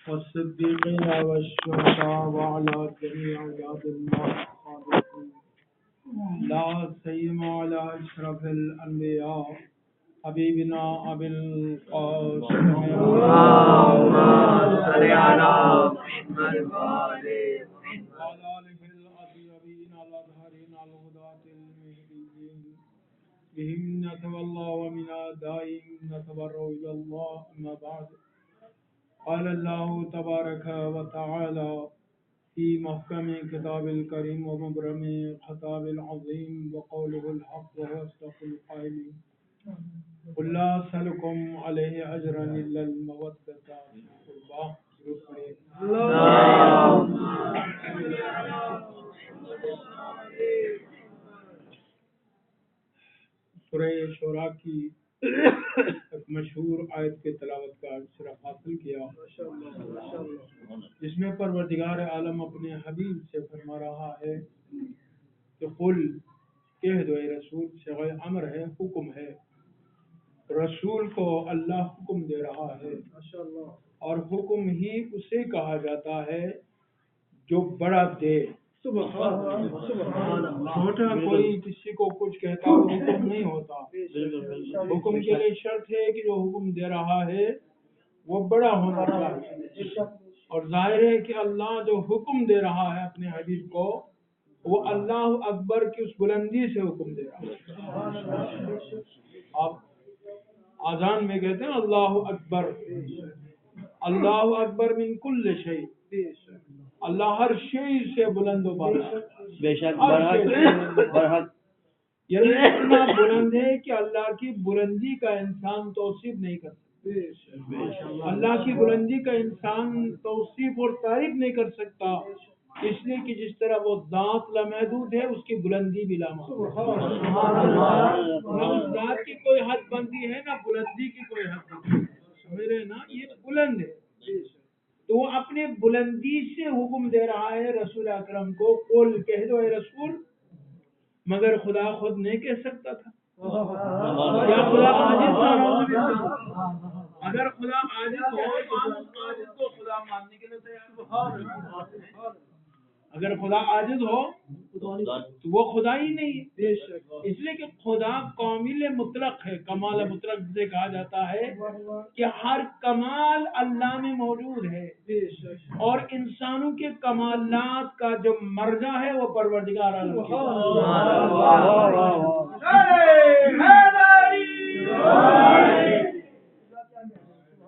والصديقين والشهداء وعلى جميع عباد الله الصالحين لا سيما على أشرف الأنبياء حبيبنا أبي القاسم اللهم صل على محمد وعلى آله الأطيبين الأطهرين الهداة المهديين بهم نتولى ومن أعدائهم نتبرأ إلى الله أما بعد قال الله تبارك وتعالى في محكم كتاب الكريم ومبرم خطاب العظيم وقوله الحق وهو أصدق القائلين قل لا أسألكم عليه أجرا إلا المودة في القربى سورہ شورا کی ایک مشہور آیت کے تلاوت کا شرف حاصل کیا جس میں پروردگار عالم اپنے حبیب سے فرما رہا ہے کہ قل کہہ دو اے رسول، صیغہ امر ہے، حکم ہے، رسول کو اللہ حکم دے رہا ہے اور حکم ہی اسے کہا جاتا ہے جو بڑا دے۔ چھوٹا کوئی کسی کو کچھ کہتا وہ حکم نہیں ہوتا۔ حکم کے لیے شرط ہے کہ جو حکم دے رہا ہے وہ بڑا ہونا چاہیے، اور ظاہر ہے کہ اللہ جو حکم دے رہا ہے اپنے حبیب کو وہ اللہ اکبر کی اس بلندی سے حکم دے رہا ہے۔ آپ آذان میں کہتے ہیں اللہ اکبر، اللہ اکبر من کل شیء، اللہ ہر شے سے بلند و بالا، بے شک برحق یعنی اتنا بلند ہے کہ اللہ کی بلندی کا انسان توصیف نہیں کر سکتا۔ اللہ کی بلندی کا انسان توصیف اور تعریف نہیں کر سکتا، اس لیے کہ جس طرح وہ ذات لامحدود ہے اس کی بلندی بھی لامحدود ہے۔ نہ اس ذات کی کوئی حد بندی ہے نہ بلندی کی کوئی حد بندی ہے، سمجھ رہے نا، یہ بلند ہے۔ تو وہ اپنے بلندی سے حکم دے رہا ہے رسول اکرم کو، قل کہہ دو اے رسول، مگر خدا خود نہیں کہہ سکتا تھا؟ کیا خدا عاجز تھا؟ اگر خدا عاجز ہو تو ہم اس عاجز کو خدا ماننے کے لیے تیار ہیں۔ اگر خدا عاجز ہو تو وہ خدا ہی نہیں ہے، اس لیے کہ خدا کامل مطلق ہے، کمال مطلق جسے کہا جاتا ہے کہ ہر کمال اللہ میں موجود ہے، اور انسانوں کے کمالات کا جو مرجع ہے وہ پروردگار عالم ہے۔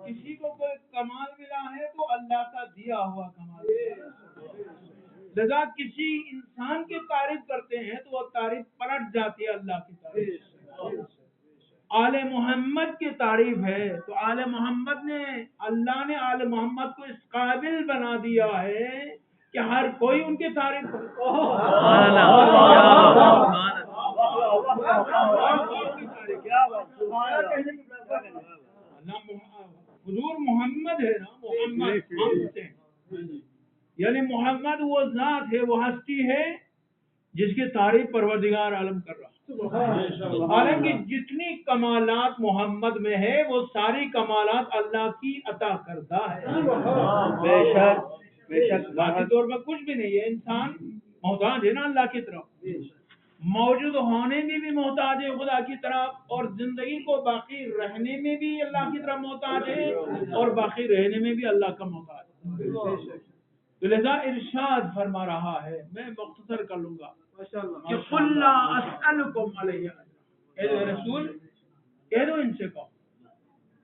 کسی کو کوئی کمال ملا ہے تو اللہ کا دیا ہوا کمال ہے۔ لذا کسی انسان کی تعریف کرتے ہیں تو وہ تعریف پلٹ جاتی ہے اللہ کی تعریف۔ آل محمد کی تعریف ہے تو آل محمد نے، اللہ نے آل محمد کو اس قابل بنا دیا ہے کہ ہر کوئی ان کی تعریف کرے۔ حضور محمد ہے نا، محمد یعنی محمد وہ ذات ہے، وہ ہستی ہے جس کی تعریف پروردگار عالم کر رہا ہے۔ حالانکہ جتنی کمالات محمد میں ہے وہ ساری کمالات اللہ کی عطا کردہ ہے۔ بے شک ذاتی طور پر کچھ بھی نہیں ہے، انسان محتاج ہے نا اللہ کی طرف، موجود ہونے میں بھی محتاج ہے خدا کی طرف، اور زندگی کو باقی رہنے میں بھی اللہ کی طرف محتاج ہے، اور باقی رہنے میں بھی اللہ کا محتاج ہے۔ تو لذا ارشاد فرما رہا ہے، میں مختصر کر لوں گا کہ قل لا اسألکم علیہ اجرا، اے رسول کہہ دو ان سے کہو،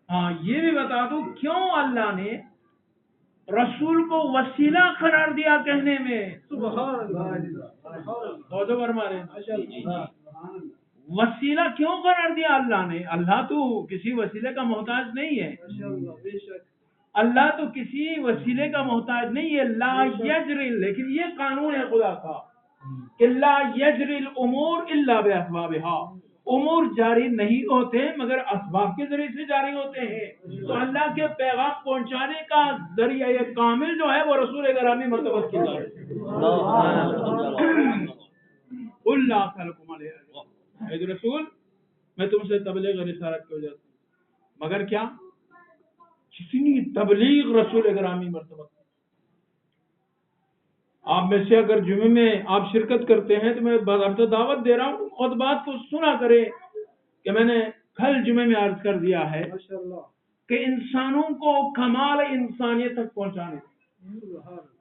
ہاں یہ بھی بتا دو کیوں اللہ نے رسول کو وسیلہ قرار دیا کہنے میں۔ توجہ فرما رہے ہیں، وسیلہ کیوں قرار دیا اللہ نے؟ اللہ تو کسی وسیلے کا محتاج نہیں ہے، اللہ تو کسی وسیلے کا محتاج نہیں ہے۔ لا یجری، لیکن یہ قانون ہے خدا کا کہ لا یجری الامور الا باسبابها، امور جاری نہیں ہوتے مگر اسباب کے ذریعے سے جاری ہوتے ہیں۔ تو اللہ کے پیغام پہنچانے کا ذریعہ یہ کامل جو ہے وہ رسول گرامی مرتبہ کی ہے۔ قل لا اسألکم علیہ اجرا، اے رسول میں تم سے تبلیغ رسالت کی وجہ سے، مگر کیا کتنی تبلیغ رسول گرامی مرتبہ. آپ میں سے اگر جمعے میں آپ شرکت کرتے ہیں تو میں باضابطہ دعوت دے رہا ہوں خطبات کو سنا کرے کہ میں نے کل جمعے میں عرض کر دیا ہے کہ انسانوں کو کمال انسانیت تک پہنچانے،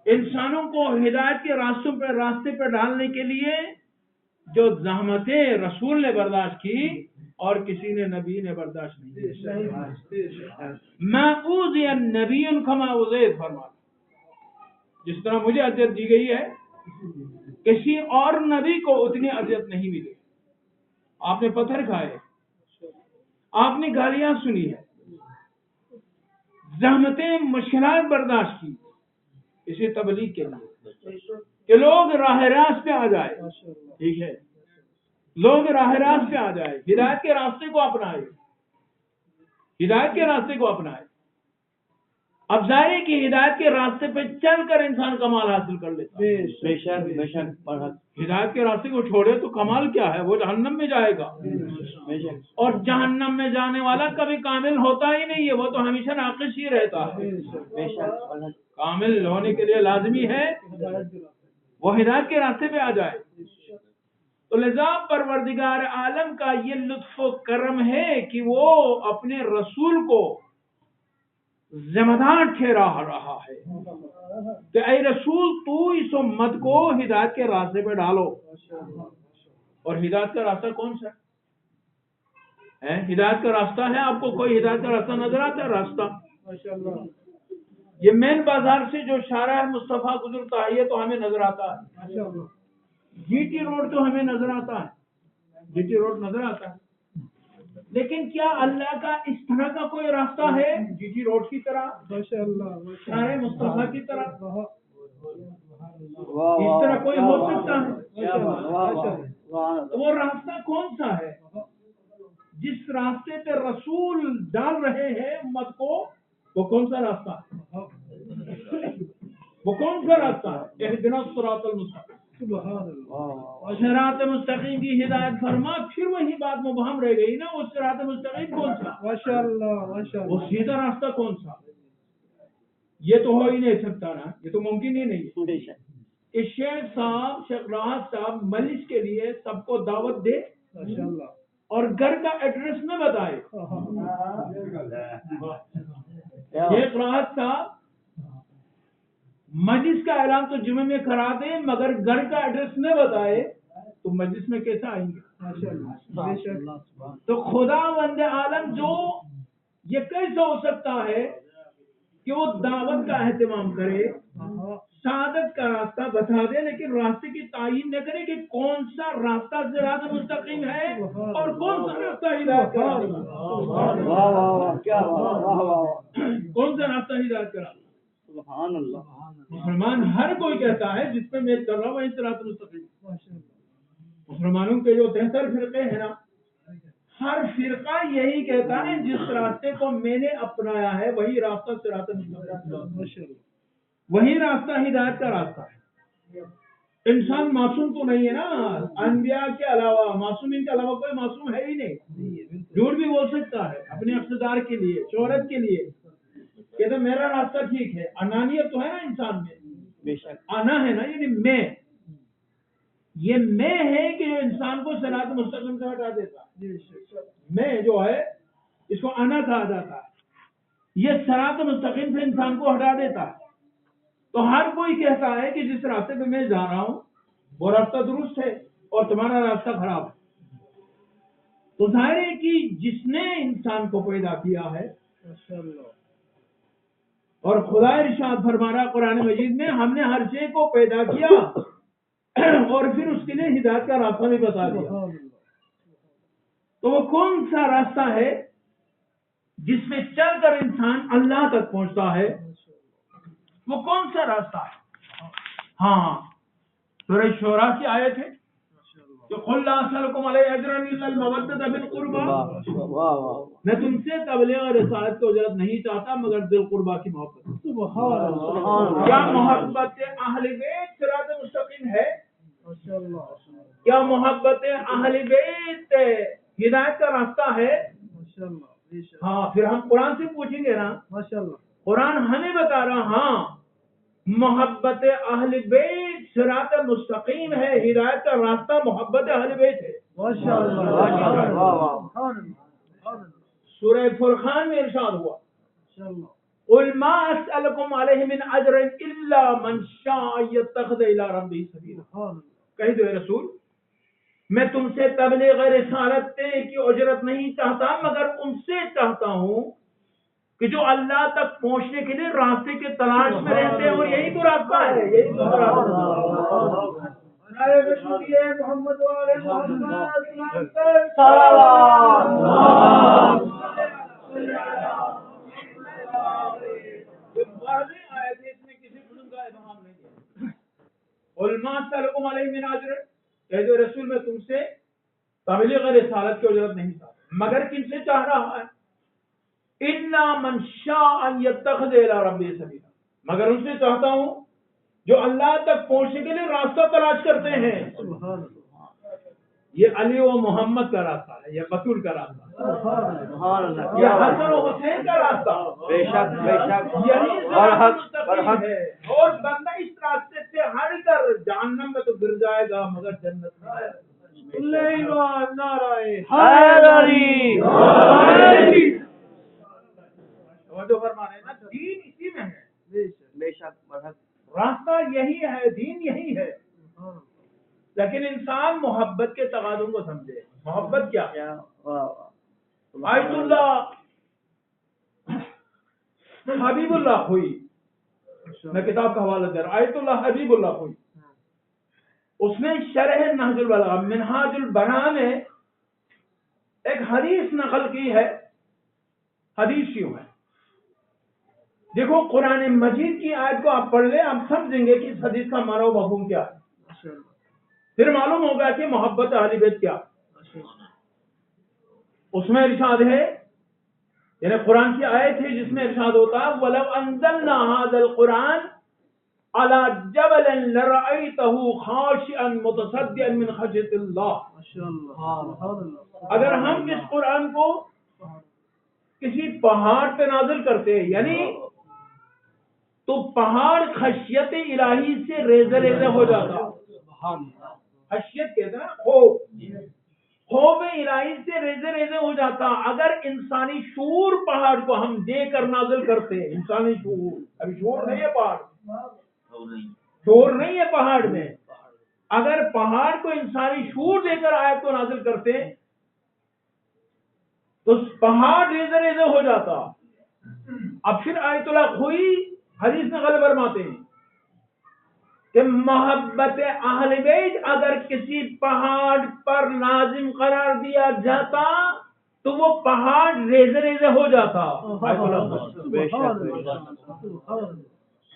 انسانوں کو ہدایت کے راستے پہ ڈالنے کے لیے جو زحمتیں رسول نے برداشت کی اور کسی نے نبی نے برداشت نہیں کی. ما اوذی النبی کما اوذیت فرمایا، جس طرح مجھے اذیت دی گئی ہے کسی اور نبی کو اتنی اذیت نہیں ملی. آپ نے پتھر کھائے، آپ نے گالیاں سنی ہے، زحمتیں مشکلات برداشت کی اسی تبلیغ کے لیے کہ لوگ راہ راست پہ آ جائے. ٹھیک ہے، لوگ راہ راست پہ آ جائے، ہدایت کے راستے کو اپنائے، ہدایت کے راستے کو اپنائے. اب ظاہر ہے کہ ہدایت کے راستے پہ چل کر انسان کمال حاصل کر لیتا ہے. بے شک بے شک برحق. ہدایت کے راستے کو چھوڑے تو کمال کیا ہے؟ وہ جہنم میں جائے گا، بے شک. اور جہنم میں جانے والا کبھی کامل ہوتا ہی نہیں ہے، وہ تو ہمیشہ ناقص ہی رہتا ہے. بے شک برحق. کامل ہونے کے لیے لازمی ہے وہ ہدایت کے راستے پہ آ جائے. تو لذا پروردگار عالم کا یہ لطف و کرم ہے کہ وہ اپنے رسول کو ذمہ دار ٹھہرا رہا ہے کہ اے رسول تو اس امت کو ہدایت کے راستے پہ ڈالو. اور ہدایت کا راستہ کون سا ہے؟ ہدایت کا راستہ ہے، آپ کو کوئی ہدایت کا راستہ نظر آتا ہے؟ راستہ یہ مین بازار سے جو شارع مصطفیٰ گزرتا ہے یہ تو ہمیں نظر آتا ہے. جی ٹی روڈ تو ہمیں نظر آتا ہے، جی ٹی روڈ نظر آتا ہے، لیکن کیا اللہ کا اس طرح کا کوئی راستہ ہے جی ٹی روڈ کی طرح، شارع مصطفیٰ کی طرح؟ اس طرح کوئی ہو سکتا ہے؟ وہ راستہ کون سا ہے؟ جس راستے پہ رسول ڈال رہے ہیں امت کو، وہ کون سا راستہ ہے؟ وہ کون سا راستہ ہے؟ اہدنا الصراط المستقیم. صراط مستقیم کی ہدایت فرما، پھر وہی بات مبہم رہ گئی نا، وہ صراط مستقیم کون سا؟ وہ سیدھا راستہ کون سا؟ یہ تو ہو ہی نہیں سکتا نا، یہ تو ممکن ہی نہیں ہے. اس شیخ راحت صاحب مجلس کے لیے سب کو دعوت دے اور گھر کا ایڈریس نہ بتائے. شیخ راحت صاحب مجلس کا اعلان تو جمعے میں کرا دیں مگر گھر کا ایڈریس نہ بتائے تو مجلس میں کیسا آئیں گے؟ تو خدا بند عالم جو یہ کیسا ہو سکتا ہے کہ وہ دعوت کا اہتمام کرے، سعادت کا راستہ بتا دے، لیکن راستے کی تعین نہ کرے کہ کون سا راستہ صراط مستقیم ہے اور کون سا راستہ ہدایت کا راستہ، کون سا راستہ ہدایت کا راستہ. سبحان اللہ. مسلمان ہر کوئی کہتا ہے جس پہ میں کر رہا ہوں وہی صراط مستقیم. مسلمانوں کے جو 73 فرقے ہیں نا، ہر فرقہ یہی کہتا ہے جس راستے کو میں نے اپنایا ہے وہی راستہ صراط مستقیم، وہی راستہ ہدایت کا راستہ ہے. انسان معصوم تو نہیں ہے نا، انبیاء کے علاوہ معصومین کے علاوہ کوئی معصوم ہے ہی نہیں. جھوٹ بھی بول سکتا ہے اپنے اقتدار کے لیے، شہرت کے لیے کہ تو میرا راستہ ٹھیک ہے. انانیت تو ہے نا انسان میں، بے شک. آنا ہے نا، یعنی میں، یہ میں ہے کہ جو انسان کو صراط مستقیم سے ہٹا دیتا. میں جو ہے اس کو آنا کہا جاتا ہے، یہ صراط مستقیم سے انسان کو ہٹا دیتا ہے. تو ہر کوئی کہتا ہے کہ جس راستے پہ میں جا رہا ہوں وہ راستہ درست ہے اور تمہارا راستہ خراب ہے. تو ظاہر ہے کہ جس نے انسان کو پیدا کیا ہے اور خدا ارشاد فرما رہا قرآن مجید میں، ہم نے ہر شے کو پیدا کیا اور پھر اس کے لیے ہدایت کا راستہ بھی بتا دیا. تو وہ کون سا راستہ ہے جس میں چل کر انسان اللہ تک پہنچتا ہے؟ وہ کون سا راستہ ہے؟ ہاں، سورہ شورا کی آیت ہے کہ قل لا اسألکم علیہ اجرا الا المودۃ فی القربى، میں تم سے تبلیغ اور رسالت کی اجرت نہیں چاہتا مگر دل قربا کی محبت. کیا محبت اہل بیت صراط مستقیم ہے؟ کیا محبت اہل بیت ہدایت کا راستہ ہے؟ ہاں پھر ہم قرآن سے پوچھیں گے نا، ماشاءاللہ قرآن ہمیں بتا رہا ہاں محبت اہل بیت صراط مستقیم ہے، ہدایت کا راستہ محبت اہل بیت ہے۔ ماشاءاللہ سورہ فرقان میں ارشاد ہوا ماشاءاللہ قل ما اسألكم علیہ من اجر الا من شاء يتخذ الى ربه سبیلا، کہہ دو اے رسول میں تم سے تبلیغ رسالت کی اجرت نہیں چاہتا مگر ان سے چاہتا ہوں کہ جو اللہ تک پہنچنے کے لیے راستے کے تلاش میں رہتے ہیں، اور یہی تو راستہ ہے، یہی تو راستہ ہے۔ محمد علماء سلکم علیہ من اجر، کہہ دو رسول میں تم سے تبلیغ رسالت کی اجرت نہیں چاہتا مگر کن سے چاہ رہا ہے؟ الا من شاء ان يتخذ الى ربه سبیلا، مگر ان سے چاہتا ہوں جو اللہ تک پہنچنے کے لیے راستہ تلاش کرتے ہیں۔ یہ علی و محمد کا راستہ ہے، یہ بطول کا راستہ ہے، سبحان اللہ، یہ حسن و حسین کا راستہ، بے شک بے شک، یہی برحق مستقیم برحق، ہے۔ اور بندہ اس راستے سے ہٹ کر جہنم میں تو گر جائے گا مگر جنت میں جائے گا۔ توجہ فرما رہے ہیں نا، دین اسی میں ہے، بے شک برحق، راستہ یہی ہے، دین یہی ہے، لیکن انسان محبت کے تقاضوں کو سمجھے۔ محبت کیا ہے؟ کیا واہ واہ، آیت اللہ حبیب اللہ ہوئی، میں کتاب کا حوالہ دے رہا ہوں، آیت اللہ حبیب اللہ ہوئی، اس نے شرح نہج البلاغہ منہاج البلاغہ میں ایک حدیث نقل کی ہے۔ حدیث یوں ہے، دیکھو قرآن مجید کی آیت کو آپ پڑھ لیں، آپ سمجھیں گے کہ اس حدیث کا معنی و مفہوم کیا ہے، پھر معلوم ہوگا کہ محبت اہل بیت کیا۔ اس میں ارشاد ہے، یعنی قرآن کی آیت ہے جس میں ارشاد ہوتا ہے وَلَوْ أَنزَلْنَا هَذَا الْقُرْآنَ عَلَى جَبَلٍ لَرَأَيْتَهُ خَاشِعًا مُتَصَدِّعًا مِنْ خَشْيَةِ اللَّهِ، اگر ہم اس قرآن کو کسی پہاڑ پہ نازل کرتے یعنی تو پہاڑ خشیت الہی سے ریزے ریزے ہو جاتا۔ خشیت کہتے ہیں خوف الہی سے ریزے ریزے ہو جاتا اگر انسانی شعور پہاڑ کو ہم دے کر نازل کرتے۔ انسانی شعور، ابھی شعور نہیں ہے پہاڑ، شعور نہیں ہے پہاڑ میں، اگر پہاڑ کو انسانی شعور دے کر آیت کو نازل کرتے تو پہاڑ ریزے ریزے ہو جاتا۔ اب پھر آیت اللہ ہوئی، حدیث میں غلط فرماتے ہیں کہ محبت اہل بیت اگر کسی پہاڑ پر لازم قرار دیا جاتا تو وہ پہاڑ ریزے ریزے ہو جاتا۔ بے شک بے شک،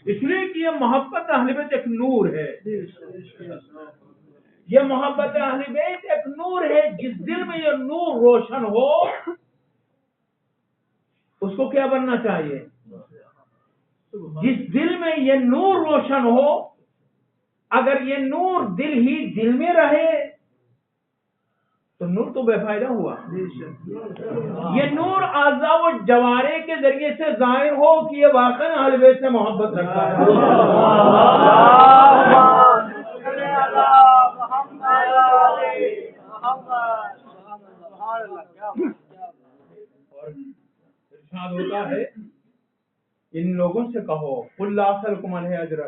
اس لیے کہ یہ محبت اہل بیت ایک نور ہے، یہ محبت اہل بیت ایک نور ہے، جس دل میں یہ نور روشن ہو اس کو کیا بننا چاہیے؟ جس دل میں یہ نور روشن ہو، اگر یہ نور دل ہی دل میں رہے تو نور تو بے فائدہ ہوا۔ یہ نور اعضاء و جوارح کے ذریعے سے ظاہر ہو کہ یہ واقعی اہل بیت سے محبت رکھتا ہے۔ اور ارشاد ہوتا ہے ان لوگوں سے کہو قل لا اسألکم علیہ اجرا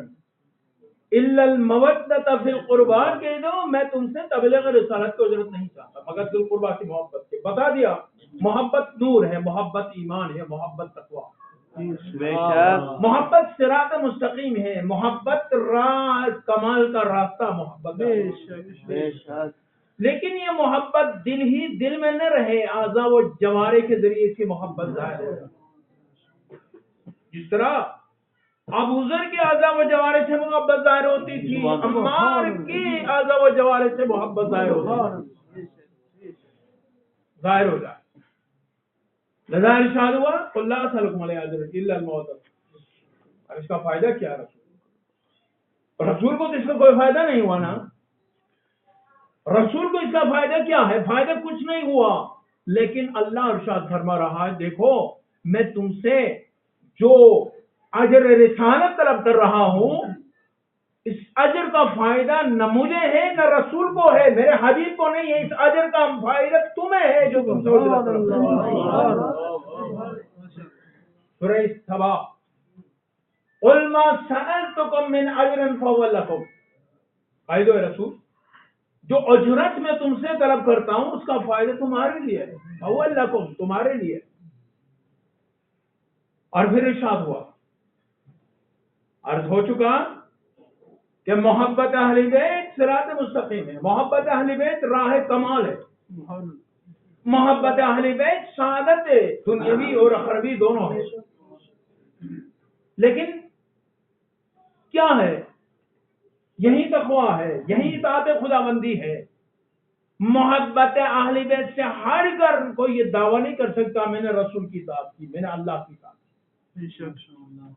الا المودۃ فی القربى، کہہ دو میں تم سے تبلیغ رسالت کی اجرت نہیں چاہتا مگر ذی القربیٰ کی محبت کے۔ بتا دیا محبت نور ہے، محبت ایمان ہے، محبت تقویٰ، بے شک، محبت صراط مستقیم ہے، محبت کمال کا راستہ محبت ہے۔ بے شک، لیکن یہ محبت دل ہی دل میں نہ رہے، اعضاء و جوارح کے ذریعے اس کی محبت ظاہر ہو۔ جس طرح ابو ذر کے اعضاء و جوارح سے محبت ظاہر ہوتی تھی، عمار کی اعضاء و جوارح سے محبت ظاہر ہوتی تھی، ظاہر ہو جائے۔ لذا ارشاد ہوا قل لا اسألکم علیہ اجرا الا المودۃ۔ اور اس کا فائدہ کیا رسول؟ رسول کو تو اس کا کوئی فائدہ نہیں ہوا نا، رسول کو اس کا فائدہ کیا ہے؟ فائدہ کچھ نہیں ہوا، لیکن اللہ ارشاد فرما رہا ہے دیکھو میں تم سے جو اجر رسالت طلب کر رہا ہوں اس اجر کا فائدہ نہ مجھے ہے نہ رسول کو ہے، میرے حبیب کو نہیں ہے، اس اجر کا فائدہ تمہیں ہے جو تم سے اجرت طلب کر رہا ہو۔ سورہ سبا قل ما سألتكم من اجر فهو لكم، کہہ دو رسول جو اجرت میں تم سے طلب کرتا ہوں اس کا فائدہ تمہارے لیے ہے، فهو لكم تمہارے لیے۔ اور پھر ارشاد ہوا، عرض ہو چکا کہ محبت اہل بیت صراط مستقیم ہے، محبت اہل بیت راہ کمال ہے، محبت اہل بیت سعادت ہے، دنیاوی اور اخروی دونوں ہے۔ لیکن کیا ہے؟ یہی تقویٰ ہے، یہی اطاعت خداوندی ہے۔ محبت اہل بیت سے ہٹ کر کوئی یہ دعویٰ نہیں کر سکتا میں نے رسول کی اطاعت کی، میں نے اللہ کی اطاعت کی۔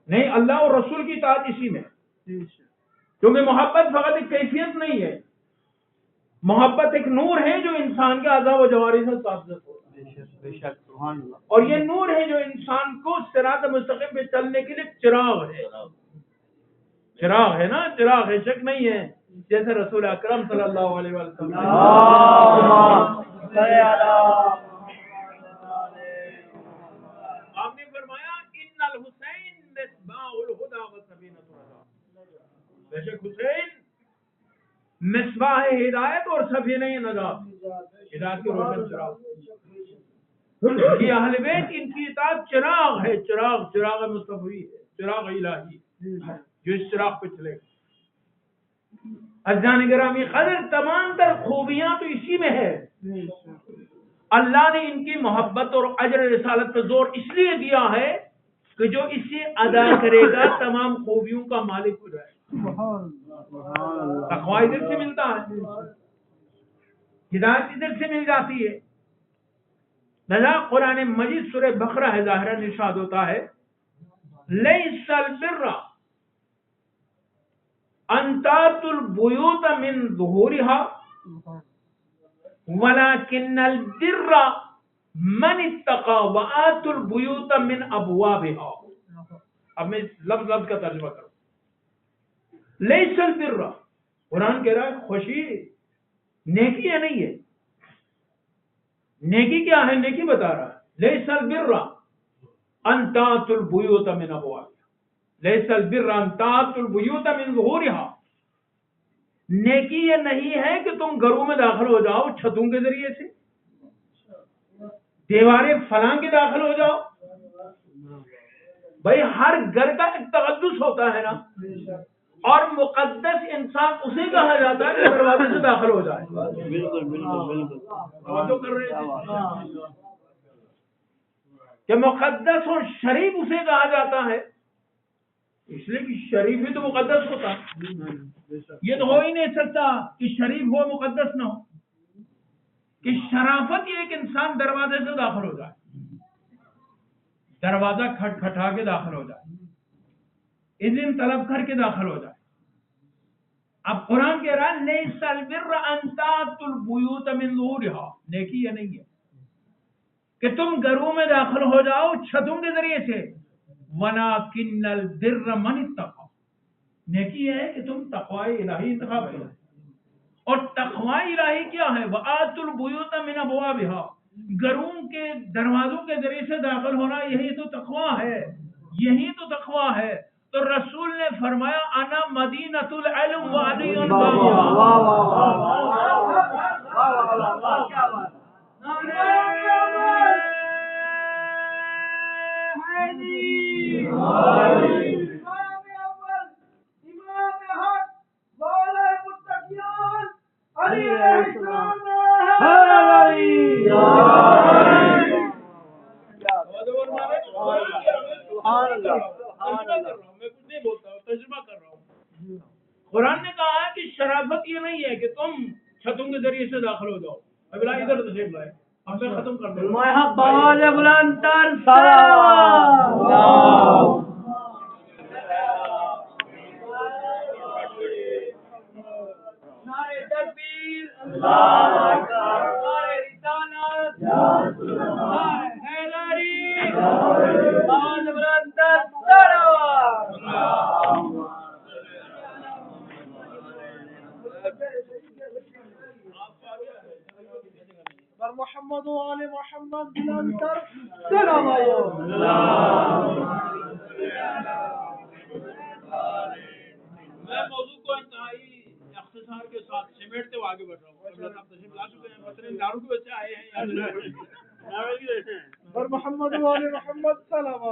نہیں، اللہ اور رسول کی اطاعت اسی میں، کیونکہ محبت فقط ایک کیفیت نہیں ہے، محبت ایک نور ہے جو انسان کے اعضاء و جوارح سے تعلق ہوتا ہے، اور یہ نور ہے جو انسان کو صراط مستقیم پہ چلنے کے لیے چراغ ہے، چراغ ہے نا، چراغ ہے، شک نہیں ہے، جیسے رسول اکرم صلی اللہ علیہ وسلم آپ نے فرمایا ان الحسین مصباح الہدی و سفینۃ الرضا، بے شک حسین مصباح ہدایت اور سفینہ نجات، ہدایت کی روشن چراغ، یہ اہل بیت ان کی اطاعت چراغ ہے، چراغ، چراغ مصطفی ہے، چراغ الہی جو اس چراغ پہ چلے گا۔ عزیزان گرامی قدر تمام تر خوبیاں تو اسی میں ہے۔ اللہ نے ان کی محبت اور اجر رسالت پہ زور اس لیے دیا ہے کہ جو اسے ادا کرے گا تمام خوبیوں کا مالک ہو جائے گا۔ تقویٰ ادھر سے ملتا ہے، ہدایت ادھر سے مل جاتی ہے۔ لذا قرآن مجید سورہ بقرہ ہے ظاہرا ارشاد ہوتا ہے لیس البر ان تاتوا البیوت من ظہورها ولكن البر من اتقى وآتوا البیوت من ابوابها۔ اب میں لفظ کا ترجمہ کروں، لیس البر، قرآن کہہ رہا ہے خوشی نیکی ہے نہیں ہے، نیکی کیا ہے؟ نیکی بتا رہا ہے لیس البر ان تاتوا البیوت من ابوابها، لیس البر ان تاتوا البیوت من ظہورها، نیکی یہ نہیں ہے کہ تم گھروں میں داخل ہو جاؤ چھتوں کے ذریعے سے، دیواریں فلاں کے داخل ہو جاؤ، بھائی ہر گھر کا ایک تقدس ہوتا ہے نا، اور مقدس انسان اسے کہا جاتا ہے کہ دروازے سے داخل ہو جائے۔ بالکل بالکل بالکل توجہ کر رہے ہیں کہ مقدس اور شریف اسے کہا جاتا ہے، اس لیے کہ شریف ہی تو مقدس ہوتا ہے، یہ تو ہو ہی نہیں سکتا کہ شریف ہو مقدس نہ ہو، کہ شرافت یہ ایک انسان دروازے سے داخل ہو جائے، دروازہ کھٹکھٹا کے داخل ہو جائے، اذن طلب کر کے داخل ہو جائے۔ اب قرآن کہہ رہا ہے لیس البر ان تاتوا البیوت من ظہورها، نیکی یہ نہیں ہے کہ تم گھروں میں داخل ہو جاؤ چھتوں کے ذریعے سے، ولکن البر من اتقى، نیکی ہے کہ تم تقوی الہی انتخاب کرو، اور تقوی الہی کیا ہے؟ وآتوا البیوت من ابوابها، گھروں کے دروازوں کے ذریعے سے داخل ہونا، یہی تو تقوی ہے، یہی تو تقوی ہے۔ تو رسول نے فرمایا انا مدینۃ العلم وعلی قرآن نے کہا ہے کہ شرافت یہ نہیں ہے کہ تم چھتوں کے ذریعے سے داخل ہو جاؤ۔ اب ادھر تشریف لائے، اب میں ختم کر دوں نعرہ تکبیر، اللہ اکبر، نعرہ رسالت، محمد وآل محمد بلندر سلام آیا میں موضوع کو انتہائی اختصار کے ساتھ سمیٹتے ہوئے آگے بڑھ رہا ہوں. صاحب تشریف لا چکے ہیں, مثلاً دارو کی وجہ سے آئے ہیں اور محمد وآل محمد سلام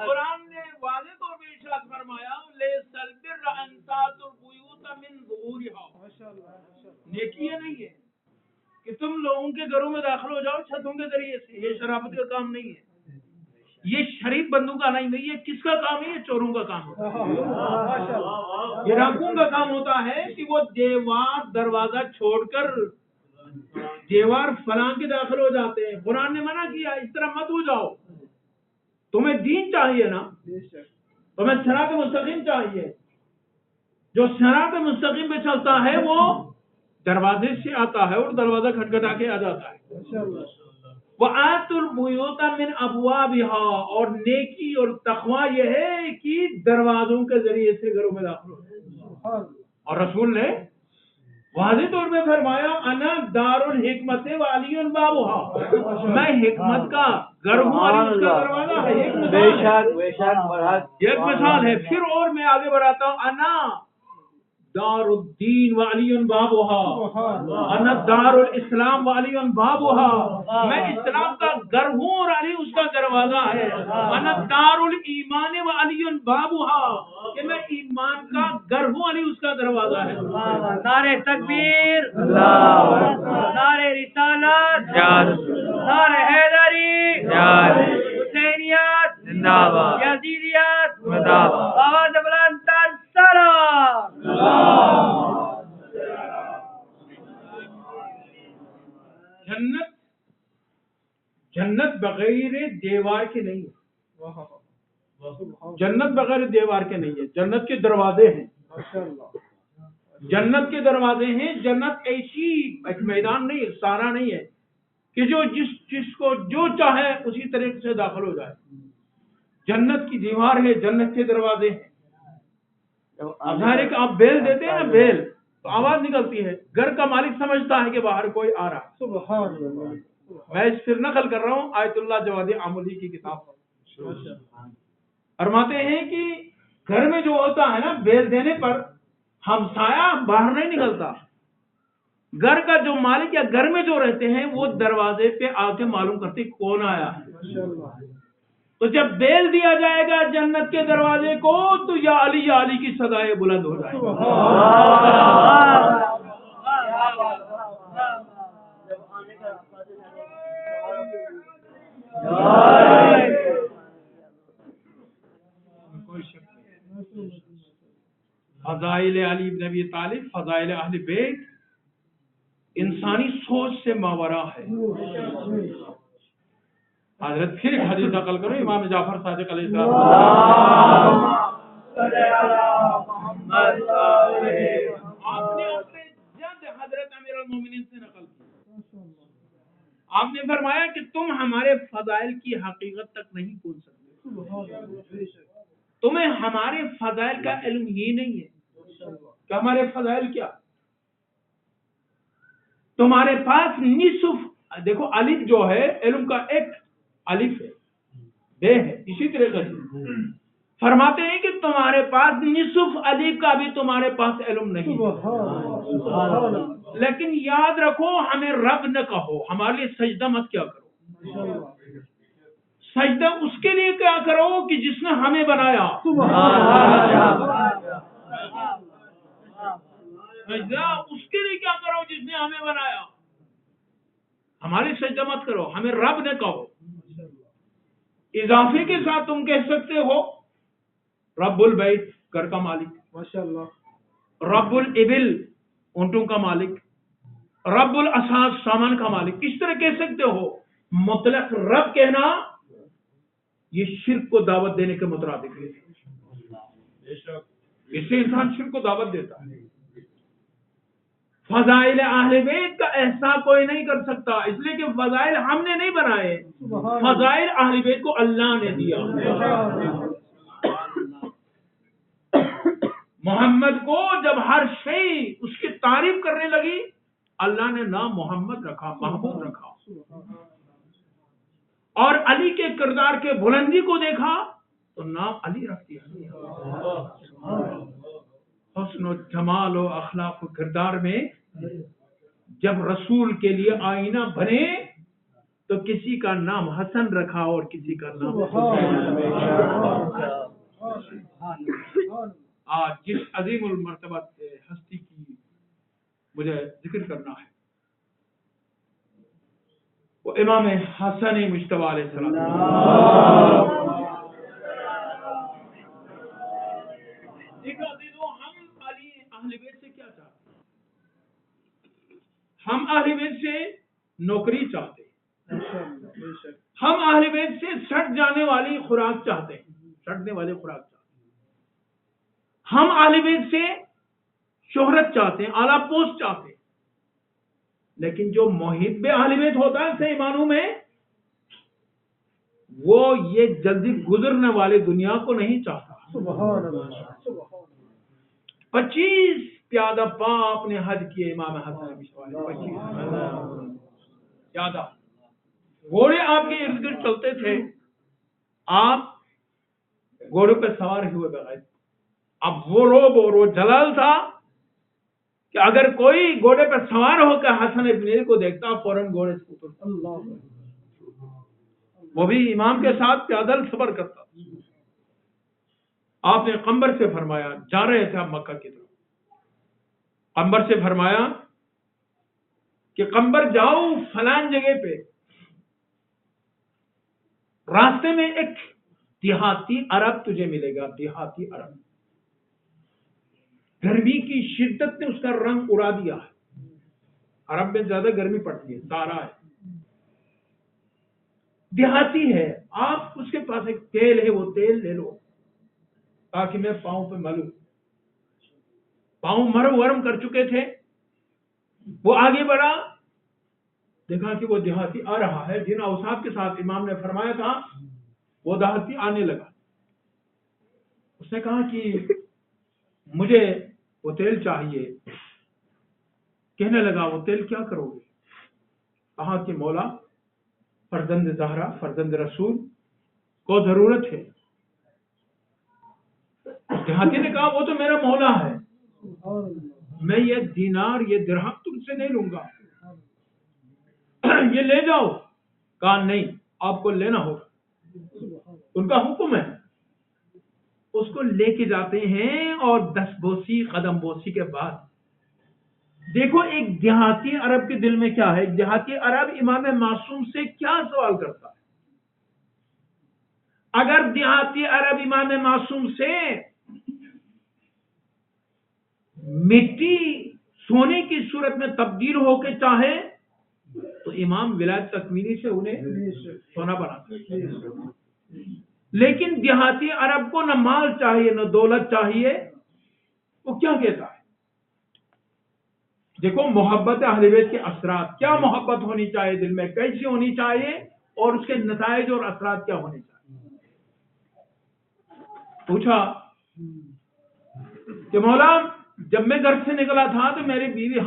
قرآن نے واضح طور پہ ارشاد فرمایا لیس البر ان تأتوا البیوت من ظہورها. نیکی یہ نہیں ہے کہ تم لوگوں کے گھروں میں داخل ہو جاؤ چھتوں کے ذریعے سے. یہ شرافت کا کام نہیں ہے, یہ شریف بندوں کا نہیں ہے. یہ کس کا کام ہے؟ یہ چوروں کا کام ہے, یہ ڈاکوؤں کا کام ہوتا ہے کہ وہ دیوار دروازہ چھوڑ کر دیوار فلاں کے داخل ہو جاتے ہیں. قرآن نے منع کیا اس طرح مت ہو جاؤ. تمہیں دین چاہیے نا, تمہیں صراط مستقیم چاہیے. جو صراط مستقیم پہ چلتا ہے وہ دروازے سے آتا ہے اور دروازہ کھٹکھٹا کے آ جاتا ہے. وَآتُوا الْبُيُوتَ مِنْ أَبْوَابِهَا, اور نیکی اور تقوی یہ ہے کہ دروازوں کے ذریعے سے گھروں میں داخل ہو. اور رسول نے واضح طور پہ فرمایا انا دار الحکمت وعلی بابها, میں حکمت کا گھر ہوں اور اس کا دروازہ ہے. بے شک ایک مثال ہے. پھر اور میں آگے بڑھاتا ہوں انا دار الدین وعلی بابها, انا دار الاسلام وعلی بابها, میں اسلام کا گھر ہوں اور علی اس کا دروازہ ہے. انا دار الایمان وعلی بابها, کہ میں ایمان کا گھر ہوں علی اس کا دروازہ ہے. نعرہ تکبیر نعرہ رسالت نعرہ حیدری حسینیت یزیدیت آواز بلند تر سلام. جنت بغیر دیوار کے نہیں ہے. جنت بغیر دیوار کے نہیں ہے. جنت کے دروازے ہیں, جنت کے دروازے ہیں. جنت ایسی ایک میدان نہیں, سارا نہیں ہے کہ جو جس کو جو چاہے اسی طریقے سے داخل ہو جائے. جنت کی دیوار ہے, جنت کے دروازے ہیں. ظاہر ہے کہ آپ بیل دیتے ہیں نا, بیل تو آواز نکلتی ہے. گھر کا مالک سمجھتا ہے کہ باہر کوئی آ رہا. میں پھر نقل کر رہا ہوں آیت اللہ جواد عملی کی کتاب. فرماتے ہیں کہ گھر میں جو ہوتا ہے نا, بیل دینے پر ہمسایہ باہر نہیں نکلتا. گھر کا جو مالک یا گھر میں جو رہتے ہیں وہ دروازے پہ آ کے معلوم کرتے کون آیا ہے. تو جب بیل دیا جائے گا جنت کے دروازے کو تو یا علی کی صدائیں بلند ہو جائیں. فضائل علی بن ابی طالب, فضائل اہل بیت انسانی سوچ سے ماورا ہے. حضرت پھر ایک حدیث نقل کرو امام جعفر صادق علیہ السلام. آپ نے اپنے جد حضرت امیر المومنین سے نقل کی. آپ نے فرمایا کہ تم ہمارے فضائل کی حقیقت تک نہیں پہنچ سکتے. تمہیں ہمارے فضائل کا علم ہی نہیں ہے کہ ہمارے فضائل کیا. تمہارے پاس نصف, دیکھو الف جو ہے علم کا ایک الف ہے, بے ہے. اسی طریقے سے فرماتے ہیں کہ تمہارے پاس نصف الف کا بھی تمہارے پاس علم نہیں. لیکن یاد رکھو ہمیں رب نہ کہو, ہمارے لیے سجدہ مت کیا کرو. سجدہ اس کے لیے کیا کرو کہ جس نے ہمیں بنایا. سجدہ اس کے لیے کیا کرو جس نے ہمیں بنایا. ہماری سجدہ مت کرو, ہمیں رب نہ کہو. اضافے کے ساتھ تم کہہ سکتے ہو رب البیت گھر کا مالک, رب الابل اونٹوں کا مالک, رب الاساس سامان کا مالک. اس طرح کہہ سکتے ہو. مطلق رب کہنا یہ شرک کو دعوت دینے کے مترادف ہے. اس سے انسان شرک کو دعوت دیتا ہے. فضائل اہل بیت کا احساس کوئی نہیں کر سکتا, اس لیے کہ فضائل ہم نے نہیں بنائے, فضائل اہل بیت کو اللہ نے دیا. محمد کو جب ہر شے اس کی تعریف کرنے لگی، اللہ نے نام محمد رکھا، محبوب رکھا، اور علی کے کردار کے بلندی کو دیکھا تو نام علی رکھ دیا۔ حسن و جمال و اخلاق و کردار میں جب رسول کے لیے آئینہ بنے تو کسی کا نام حسن رکھا اور کسی کا نام آج جس عظیم المرتبہ ہستی کی مجھے ذکر کرنا ہے وہ امام حسن مجتبی علیہ السلام۔ ہم علی اہل بیت سے کیا چاہتے ہیں؟ ہم اہل بیت سے نوکری چاہتے ہیں، ہم اہل بیت سے سٹ جانے والی خوراک چاہتے ہیں، سٹنے والی خوراک چاہتے ہیں، ہم اہل بیت سے شہرت چاہتے ہیں، اعلیٰ پوسٹ چاہتے ہیں، لیکن جو محب اہل بیت ہوتا ہے صحیح ایمانوں میں وہ یہ جلدی گزرنے والی دنیا کو نہیں چاہتا۔ 25 پیادہ پاں اپنے حج کیے امام حسن مشتبہ، 25 پیادہ گھوڑے آپ کے ارد گرد چلتے تھے، آپ گھوڑے پہ سوار ہوئے بغیر، اب وہ روب اور وہ جلال تھا کہ اگر کوئی گھوڑے پہ سوار ہو کر حسن ابن علی کو دیکھتا فوراً گھوڑے سے اترتا، وہ بھی امام کے ساتھ پیدل سفر کرتا۔ آپ نے قنبر سے فرمایا، جا رہے تھے آپ مکہ کی طرف، قنبر سے فرمایا کہ قنبر جاؤ فلان جگہ پہ، راستے میں ایک دیہاتی عرب تجھے ملے گا، دیہاتی عرب، گرمی کی شدت نے اس کا رنگ اڑا دیا ہے، عرب میں زیادہ گرمی پڑتی ہے، سارا ہے، دیہاتی ہے، آپ اس کے پاس ایک تیل ہے، وہ تیل لے لو تاکہ میں پاؤں پہ ملوں۔ پاؤں مرم ورم کر چکے تھے، وہ آگے بڑھا، دیکھا کہ وہ دیہاتی آ رہا ہے جن اوصاف کے ساتھ امام نے فرمایا تھا، وہ دیہاتی آنے لگا۔ اس نے کہا کہ مجھے وہ تیل چاہیے۔ کہنے لگا وہ تیل کیا کرو گے؟ کہا کہ مولا فرزند زہرا، فرزند رسول کو ضرورت ہے۔ دیہاتی نے کہا وہ تو میرا مولا ہے، میں یہ دینار یہ درہم تم سے نہیں لوں گا، یہ لے جاؤ۔ کہا نہیں، آپ کو لینا ہوگا، ان کا حکم ہے۔ اس کو لے کے جاتے ہیں اور 10 بوسی قدم بوسی کے بعد دیکھو ایک دیہاتی عرب کے دل میں کیا ہے، ایک دیہاتی عرب امام معصوم سے کیا سوال کرتا ہے؟ اگر دیہاتی عرب امام معصوم سے مٹی سونے کی صورت میں تبدیل ہو کے چاہے تو امام ولایت تکوینی سے انہیں سونا بناتا ہے، لیکن دیہاتی عرب کو نہ مال چاہیے نہ دولت چاہیے، وہ کیا کہتا ہے؟ دیکھو محبت اہل بیت کے اثرات، کیا محبت ہونی چاہیے دل میں، کیسی ہونی چاہیے، اور اس کے نتائج اور اثرات کیا ہونے چاہیے۔ پوچھا کہ مولا جب میں گھر سے نکلا تھا تو میری بیوی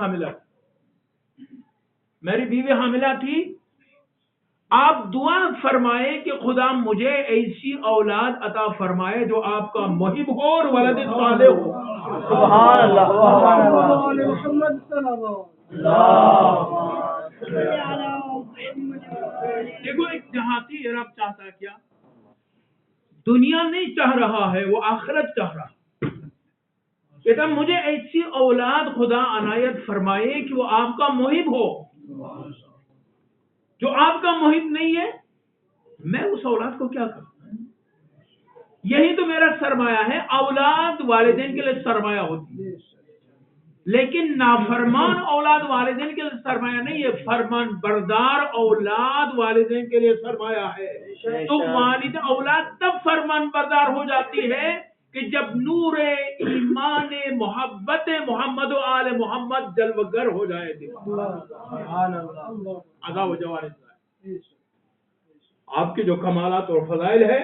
حاملہ تھی، آپ دعا فرمائے کہ خدا مجھے ایسی اولاد عطا فرمائے جو آپ کا محب ہو اور ولد صالح ہو۔ سبحان اللہ، دیکھو ایک دیہاتی عرب چاہتا کیا؟ دنیا نہیں چاہ رہا ہے، وہ آخرت چاہ رہا ہے۔ کہتا مجھے ایسی اولاد خدا عنایت فرمائے کہ وہ آپ کا محب ہو، جو آپ کا محب نہیں ہے میں اس اولاد کو کیا کروں؟ یہی تو میرا سرمایہ ہے۔ اولاد والدین کے لیے سرمایہ ہوتی ہے، لیکن نافرمان اولاد والدین کے لیے سرمایہ نہیں ہے، فرمان بردار اولاد والدین کے لیے سرمایہ ہے۔ تو والد اولاد تب فرمان بردار ہو جاتی ہے کہ جب نور ایمان محبت محمد و آل محمد جلوگر ہو جائے، ادا ہو جائے۔ آپ کے جو کمالات اور فضائل ہے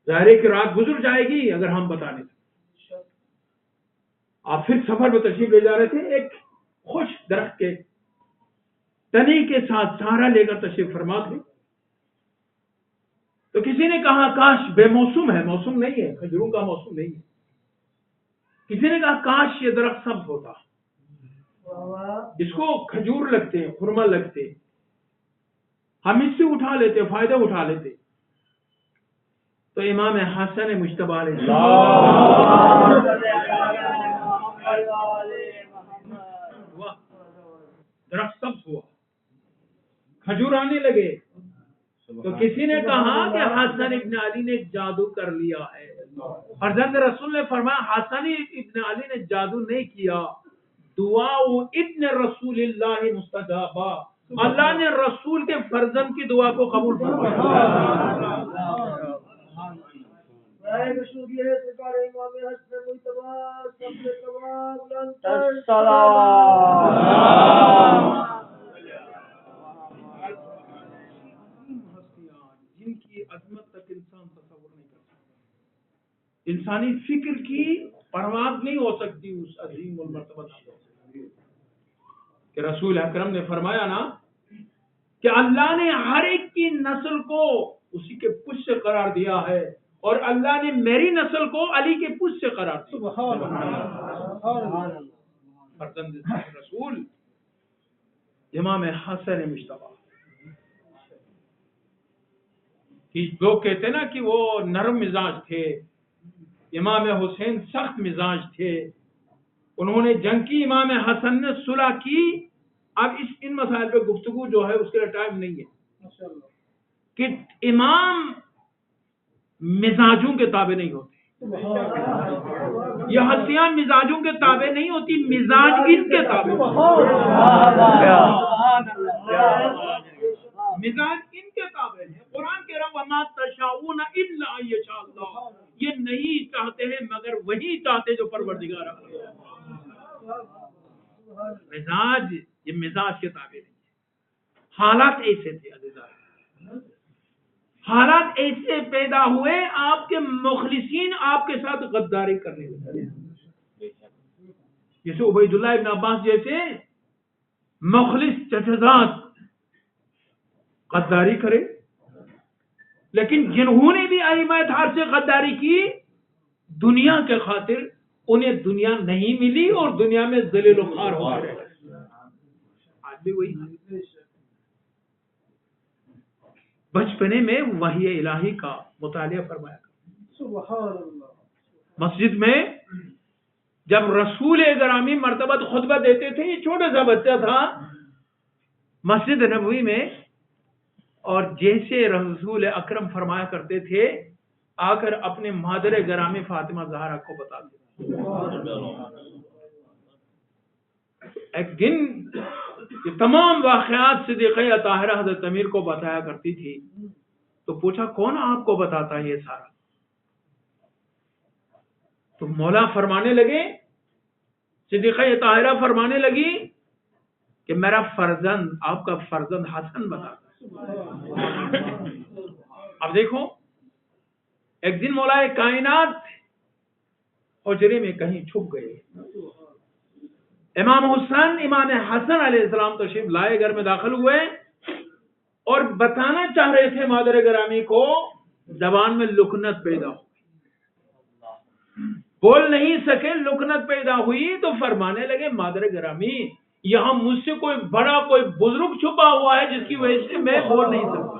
ظاہر ہے کہ رات گزر جائے گی اگر ہم بتانے، آپ پھر سفر میں تشریف لے جا رہے تھے، ایک خوش درخت کے تنے کے ساتھ سہارا لے کر تشریف فرما تھے، تو کسی نے کہا کاش، بے موسم ہے، موسم نہیں ہے، کھجوروں کا موسم نہیں ہے، کسی نے کہا کاش یہ درخت سبز ہوتا، اس کو کھجور لگتے ہیں، خرما لگتے، ہم اس سے اٹھا لیتے، فائدہ اٹھا لیتے۔ تو امام حسن مجتبی علیہ السلام درخت سبز ہوا، کھجور آنے لگے، تو کسی نے کہا کہ حسن ابن علی نے جادو کر لیا ہے۔ فرزند رسول نے فرمایا حسن ابن علی نے جادو نہیں کیا، دعا ابن رسول اللہ مستجابہ، اللہ نے رسول کے فرزند کی دعا کو قبول فرمایا۔ جن کی عظمت تک انسان تصور نہیں کر سکتا، انسانی فکر کی پرواز نہیں ہو سکتی اس عظیم المرتبہ کہ رسول اکرم نے فرمایا نا کہ اللہ نے ہر ایک کی نسل کو اسی کے پشت سے قرار دیا ہے، اور اللہ نے میری نسل کو علی کے پشت سے قرار دیا۔ فرزند رسول امام حسن مجتبی، لوگ کہتے ہیں نا کہ وہ نرم مزاج تھے، امام حسین سخت مزاج تھے، انہوں نے جنگ کی، امام حسن نے صلح کی۔ اب ان مسائل پہ گفتگو جو ہے اس کے لیے ٹائم نہیں ہے کہ امام مزاجوں کے تابع نہیں ہوتے، یہ ہستیاں مزاجوں کے تابع نہیں ہوتی، مزاج ان کے تابع، مزاج ان کے تابع ہے۔ قرآن کہہ رہا وما تشاؤون الا ان یشاء اللہ، یہ نہیں چاہتے ہیں مگر وہی چاہتے جو پروردگار اللہ۔ مزاج یہ مزاج کے تابع نہیں ہے، حالات ایسے تھے عزیزان، حالات ایسے پیدا ہوئے، آپ کے مخلصین آپ کے ساتھ غداری کرنے لگے، جیسے عبید اللہ ابن عباس جیسے مخلص چچزاد غداری کرے، لیکن جنہوں نے بھی ائمہ اطہار سے غداری کی، دنیا کے خاطر انہیں دنیا نہیں ملی اور دنیا میں ذلیل و خوار ہو رہے۔ آج بھی وہی بچپنے میں وحی الہی کا مطالعہ فرمایا کرتے، مسجد میں جب رسول گرامی مرتبہ خطبہ دیتے تھے، یہ چھوٹا سا بچہ تھا مسجد نبوی میں، اور جیسے رسول اکرم فرمایا کرتے تھے آ کر اپنے مادر گرامی فاطمہ زہرا کو بتاتے، ایک دن یہ تمام واقعات صدیقہ طاہرہ حضرت امیر کو بتایا کرتی تھی، تو پوچھا کون آپ کو بتاتا ہے یہ سارا؟ تو مولا فرمانے لگے، صدیقہ طاہرہ فرمانے لگی کہ میرا فرزند، آپ کا فرزند حسن بتاتا ہے۔ اب دیکھو، ایک دن مولا کائنات حجرے میں کہیں چھپ گئے، امام حسین امام حسن علیہ السلام تشریف لائے، گھر میں داخل ہوئے اور بتانا چاہ رہے تھے مادر گرامی کو، زبان میں لکنت پیدا ہو، بول نہیں سکے، لکنت پیدا ہوئی، تو فرمانے لگے مادر گرامی یہاں مجھ سے کوئی بڑا کوئی بزرگ چھپا ہوا ہے جس کی وجہ سے میں بول نہیں سکتا،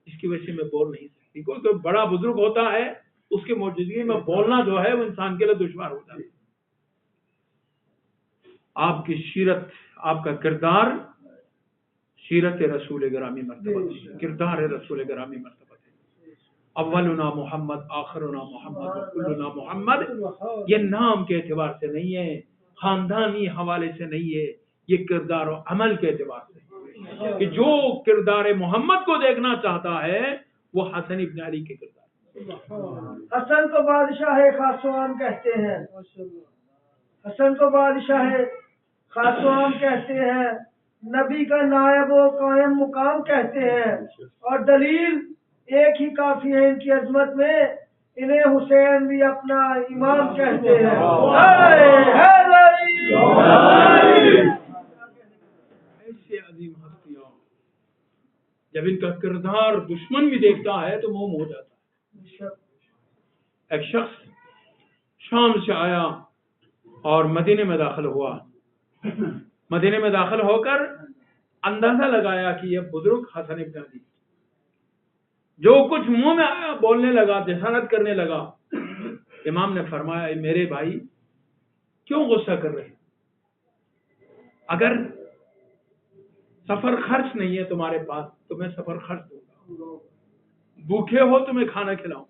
اس کی وجہ سے میں بول نہیں سکتی، کوئی بڑا بزرگ ہوتا ہے اس کے موجودگی میں بولنا جو ہے وہ انسان کے لیے دشوار ہوتا ہے۔ آپ کی سیرت، آپ کا کردار سیرت رسول گرامی مرتبہ، کردار رسول گرامی مرتبہ ہے۔ اولنا محمد، آخرنا محمد، کلنا محمد، یہ نام کے اعتبار سے نہیں ہے، خاندانی حوالے سے نہیں ہے، یہ کردار و عمل کے اعتبار سے، کہ جو کردار محمد کو دیکھنا چاہتا ہے وہ حسن ابن علی کے کردار۔ حسن کو بادشاہ خاصوان کہتے ہیں، حسن کو بادشاہ خاصوان کہتے ہیں، نبی کا نائب و قائم مقام کہتے ہیں، اور دلیل ایک ہی کافی ہے ان کی عظمت میں، انہیں حسین بھی اپنا امام کہتے ہیں. ایسے عظیم ہستیاں جب ان کا کردار دشمن بھی دیکھتا ہے تو موم ہو جاتا ہے. ایک شخص شام سے آیا اور مدینے میں داخل ہوا. مدینے میں داخل ہو کر اندازہ لگایا کہ یہ بزرگ حسن ابن علی، جو کچھ منہ میں آیا بولنے لگا، جسارت کرنے لگا. امام نے فرمایا میرے بھائی کیوں غصہ کر رہے؟ اگر سفر خرچ نہیں ہے تمہارے پاس تو میں سفر خرچ دوں گا، بھوکے ہو تو میں کھانا کھلاؤں،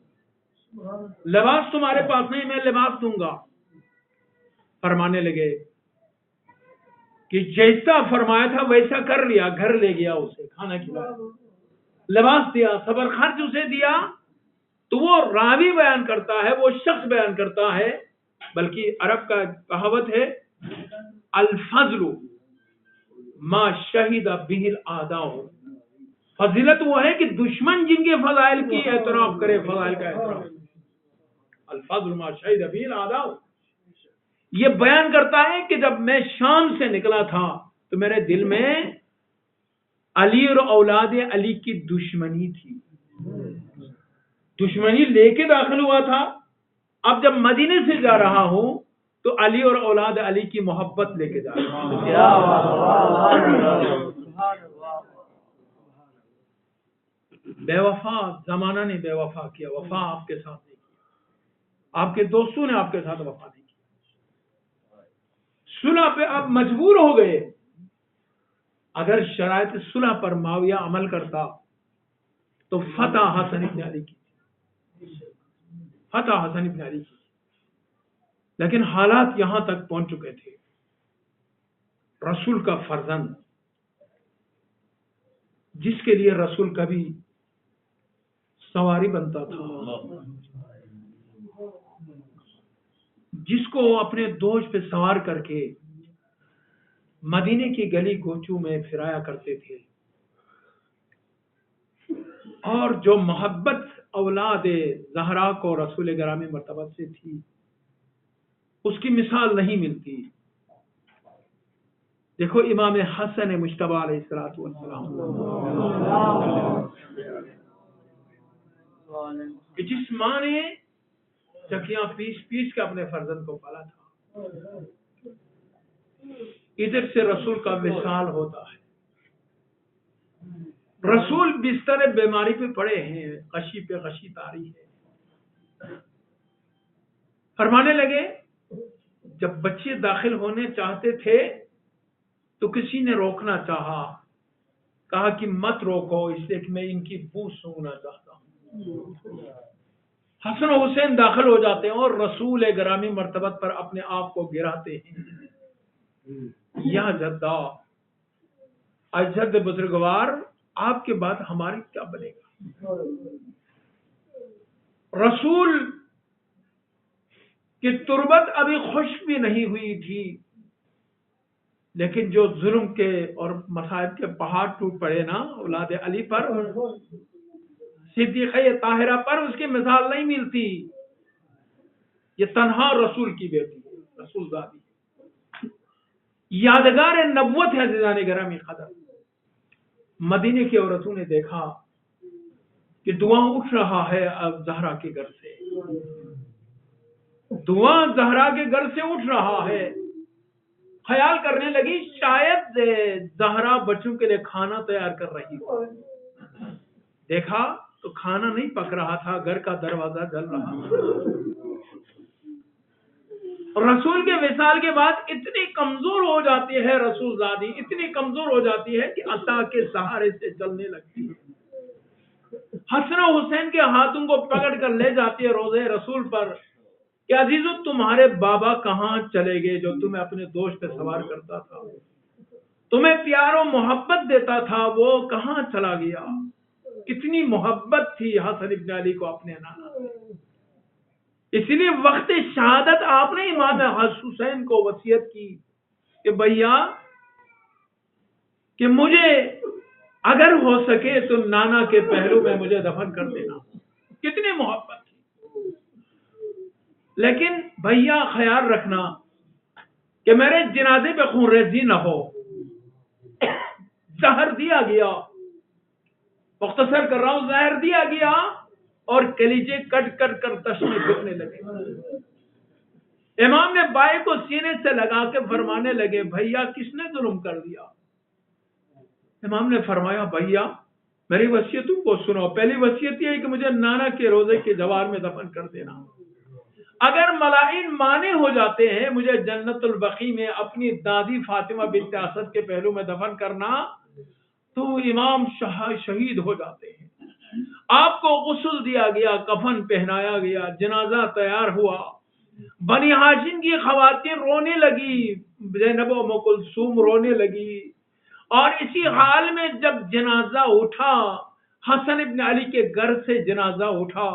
لباس تمہارے پاس نہیں میں لباس دوں گا. فرمانے لگے کہ جیسا فرمایا تھا ویسا کر لیا، گھر لے گیا، اسے کھانا کھلایا، لباس دیا، سفر خرچ اسے دیا. تو وہ راوی بیان کرتا ہے، وہ شخص بیان کرتا ہے، بلکہ عرب کا کہاوت ہے الفضل ما شہد به الاعداء. فضیلت وہ ہے کہ دشمن جن کے فضائل کی اعتراف کرے، فضائل کا اعتراف. الفضل ما شہد به الاعداء یہ بیان کرتا ہے کہ جب میں شام سے نکلا تھا تو میرے دل میں علی اور اولاد علی کی دشمنی تھی، دشمنی لے کے داخل ہوا تھا. اب جب مدینے سے جا رہا ہوں تو علی اور اولاد علی کی محبت لے کے جا رہا ہوں. بے وفا زمانہ نے بے وفا کیا، وفا آپ کے ساتھ نہیں کیا، آپ کے دوستوں نے آپ کے ساتھ وفا نہیں کیا. صلح پہ آپ مجبور ہو گئے. اگر شرائط صلح پر معاویہ عمل کرتا تو فتح حسن ابن علی کی، فتح حسن ابن علی کی. لیکن حالات یہاں تک پہنچ چکے تھے. رسول کا فرزند جس کے لیے رسول کبھی سواری بنتا تھا، جس کو وہ اپنے دوش پہ سوار کر کے مدینے کی گلی گوچوں میں پھرایا کرتے تھے، اور جو محبت اولاد زہرا کو رسول گرامی مرتبہ سے تھی اس کی مثال نہیں ملتی. دیکھو امام حسن مجتبی علیہ الصلوۃ والسلام کہ جس ماں نے چکیاں پیس پیس کے اپنے فرزند کو پالا تھا، ادھر سے رسول کا وصال ہوتا ہے. رسول بستر بیماری پہ پڑے ہیں، غشی پہ غشی طاری ہے. فرمانے لگے جب بچے داخل ہونے چاہتے تھے تو کسی نے روکنا چاہا، کہا کہ مت روکو اس لیے کہ میں ان کی بو سونگنا چاہتا ہوں. حسن و حسین داخل ہو جاتے ہیں اور رسول گرامی مرتبت پر اپنے آپ کو گراتے ہیں. یا جدہ اجد بزرگوار آپ کے بعد ہماری کیا بنے گا؟ رسول کی تربت ابھی خشک بھی نہیں ہوئی تھی، لیکن جو ظلم کے اور مصائب کے پہاڑ ٹوٹ پڑے نا اولاد علی پر، صدیقہ طاہرہ پر، اس کی مثال نہیں ملتی. یہ تنہا رسول کی بیٹی ہے، رسول زادی یادگار نبوت ہے. عزیزان گرامی قدر، مدینے کی عورتوں نے دیکھا کہ دعا اٹھ رہا ہے اب زہرا کے گھر سے، دعا زہرا کے گھر سے اٹھ رہا ہے. خیال کرنے لگی شاید زہرا بچوں کے لیے کھانا تیار کر رہی ہو. دیکھا تو کھانا نہیں پک رہا تھا، گھر کا دروازہ جل رہا تھا. رسول کے وصال کے بعد اتنی کمزور ہو جاتی ہے رسول زادی، اتنی کمزور ہو جاتی ہے کہ عصا کے سہارے سے چلنے لگتی ہے. حسن و حسین کے ہاتھوں کو پکڑ کر لے جاتی ہے روضے رسول پر کہ عزیزو تمہارے بابا کہاں چلے گئے جو تمہیں اپنے دوش پہ سوار کرتا تھا، تمہیں پیار و محبت دیتا تھا، وہ کہاں چلا گیا؟ کتنی محبت تھی حسن ابن علی کو اپنے نانا. اس لیے وقت شہادت آپ نے امام حسین کو وصیت کی کہ بھیا کہ مجھے اگر ہو سکے تو نانا کے پہلو میں مجھے دفن کر دینا. کتنی محبت تھی. لیکن بھیا خیال رکھنا کہ میرے جنازے پہ خون ریزی نہ ہو. زہر دیا گیا، مختصر کر رہا ہوں، زہر دیا گیا اور کلیجے کٹ کر کر تشنے پھرنے لگے. امام نے بھائی کو سینے سے لگا کے فرمانے لگے بھیا کس نے ظلم کر دیا؟ امام نے فرمایا بھیا میری وصیتوں کو سنو. پہلی وصیت یہ ہے کہ مجھے نانا کے روزے کے جوار میں دفن کر دینا. اگر ملائن مانے ہو جاتے ہیں مجھے جنت البقیع میں اپنی دادی فاطمہ بنت اسد کے پہلو میں دفن کرنا تو امام شہید ہو جاتے ہیں. آپ کو غسل دیا گیا، کفن پہنایا گیا، جنازہ تیار ہوا. بنی ہاشم کی خواتین رونے لگی، زینب و ام کلثوم رونے لگی. اور اسی حال میں جب جنازہ اٹھا، حسن ابن علی کے گھر سے جنازہ اٹھا،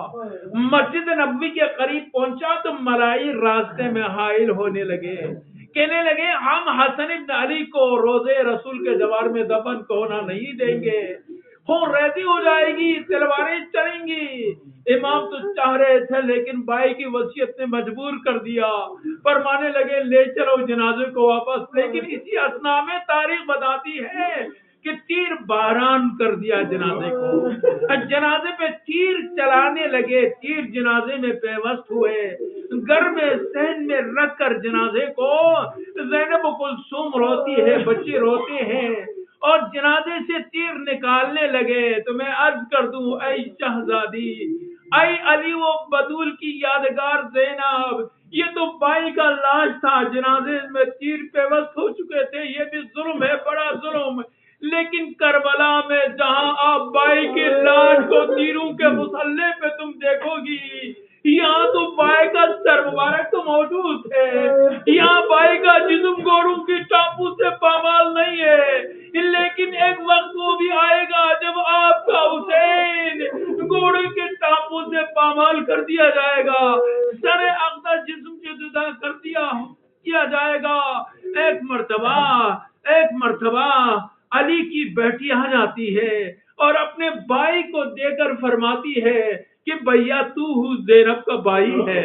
مسجد نبوی کے قریب پہنچا تو ملائی راستے میں حائل ہونے لگے، کہنے لگے ہم حسن ابن علی کو روزے رسول کے جوار میں دفن ہونا نہیں دیں گے، خون ریزی ہو جائے گی، تلواریں چلیں گی. امام تو چاہ رہے تھے لیکن بھائی کی وصیت نے مجبور کر دیا. فرمانے لگے لے چلو جنازے کو واپس. لیکن اسی اثنا میں تاریخ بتاتی ہے کہ تیر باران کر دیا جنازے کو. جنازے پہ تیر چلانے لگے، تیر جنازے میں پیوست ہوئے. گھر میں صحن میں رکھ کر جنازے کو زینب کلثوم روتی ہے، بچے روتے ہیں اور جنازے سے تیر نکالنے لگے. تو میں عرض کر دوں اے شہزادی، اے علی و بدول کی یادگار زینب، یہ تو بائی کا لاش تھا، جنازے میں تیر پیوست ہو چکے تھے. یہ بھی ظلم ہے، بڑا ظلم. لیکن کربلا میں جہاں آپ بائی کے لاش کو تیروں کے مسلح پہ تم دیکھو گی، یہاں تو بائی کا سر مبارک تو موجود ہے. یہاں بائی کا جسم گوروں کی ٹاپو سے پامال نہیں ہے. لیکن ایک وقت وہ بھی آئے گا جب آپ کا حسین گھوڑے کے ٹاپو سے پامال کر دیا جائے گا، سر اقدس جسم سے جدا کر دیا جائے گا. ایک مرتبہ علی کی بیٹی آ جاتی ہے اور اپنے بھائی کو دے کر فرماتی ہے کہ بھیا تو زینب کا بھائی ہے،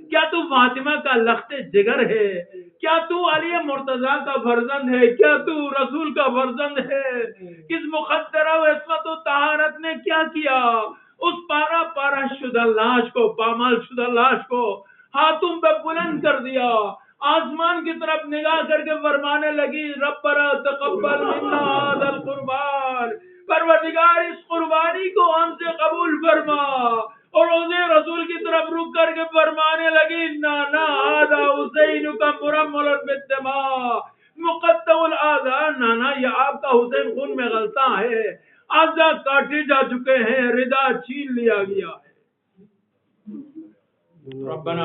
کیا تو فاطمہ کا لخت جگر ہے، کیا تو علی مرتضیٰ کا فرزند ہے، کیا تو رسول کا فرزند ہے؟ کس مقدرہ و عصمت و طہارت نے کیا کیا؟ اس پارا شدہ لاش کو، پامال شدہ لاش کو ہاتھوں پہ بلند کر دیا، آسمان کی طرف نگاہ کر کے فرمانے لگی ربنا تقبل منا ھذا القربان، پروردگار اس قربانی کو ہم سے قبول فرما. اور اسے رسول کی طرف رک کر کے فرمانے لگی نانا ھذا حسین کا مرمل بالدماء مقطع الاعضاء، نانا یہ آپ کا حسین خون میں غلطہ ہے، اعضاء کاٹے جا چکے ہیں، ردا چھین لیا گیا ہے. ربنا